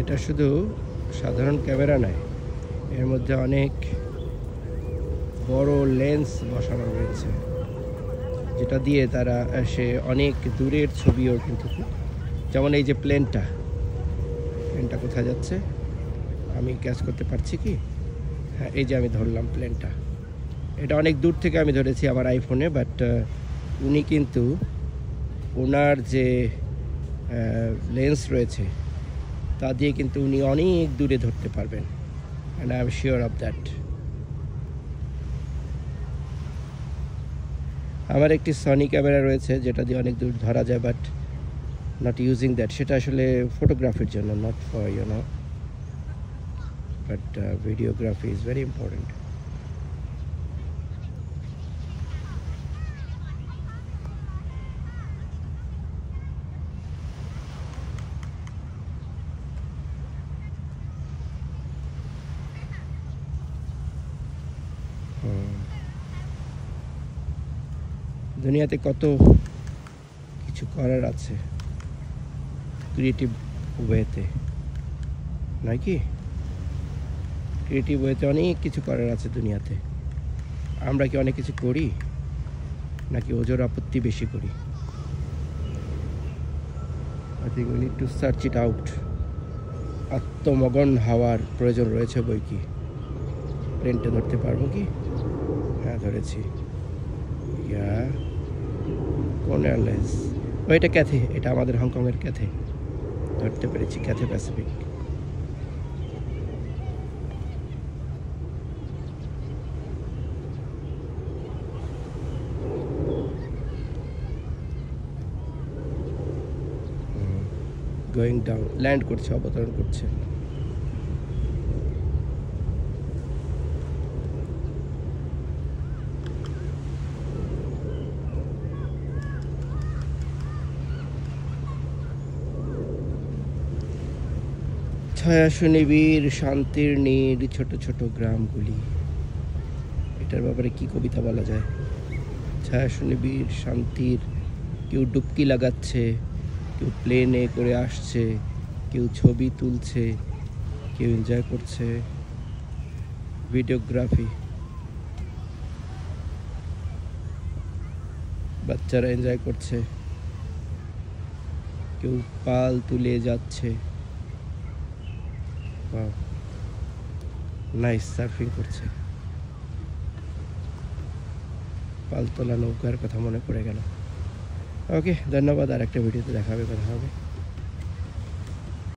এটা শুধু সাধারণ ক্যামেরা নয়, এর মধ্যে অনেক বড় লেন্স বসানো রয়েছে, যেটা দিয়ে তারা অনেক দূরের ছবিও কিন্তু, যেমন এই যে প্লেনটা কোথায় যাচ্ছে আমি ক্যাচ করতে পারছি কি? হ্যাঁ, এই যে আমি ধরলাম প্লেনটা, এটা অনেক দূর থেকে আমি ধরেছি আমার আইফোনে, বাট উনি কিন্তু ওনার যে লেন্স রয়েছে তা দিয়ে কিন্তু উনি অনেক দূরে ধরতে পারবেন, and I am sure of that. আমার একটি সনি ক্যামেরা রয়েছে যেটা দিয়ে অনেক দূর ধরা যায়, বাট নট ইউজিং দ্যাট, সেটা আসলে ফটোগ্রাফির জন্য, not for but videography is very important. দুনিয়াতে কত কিছু করার আছে ক্রিয়েটিভ ওয়েতে, নয় কি? ক্রিয়েটিভ ওয়েতে অনেক কিছু করার আছে দুনিয়াতে। আমরা কি অনেক কিছু করি, নাকি ওজোর আপত্তি বেশি করি? I think we need to search it out. আত্মমগন হওয়ার প্রয়োজন রয়েছে বই কি। প্লেনটা ধরতে পারবো কি? হ্যাঁ, ধরেছি। ইয়া, কোন এয়ারলাইন্স? এটা ক্যাথে, এটা আমাদের হংকংয়ের ক্যাথে ধরতে পেরেছি, Cathay Pacific. Going down, land করছে, অবতরণ করছে। ছায়া নিবিড় শান্তির নীড় ছোট ছোট গ্রামগুলি, এটার ব্যাপারে কি কবিতা বলা যায়? ছায়া নিবিড় শান্তির, কেউ ডুবকি লাগাচ্ছে, কেউ প্লেনে করে আসছে, কেউ ছবি তুলছে, কেউ এনজয় করছে ভিডিওগ্রাফি, বাচ্চারা এনজয় করছে, কেউ পাল তুলে যাচ্ছে, নাইস, সার্ফিং করছে। পালতোলা নৌকার কথা মনে পড়ে গেল। ওকে, ধন্যবাদ। আর একটা ভিডিওতে দেখা হবে, কথা হবে।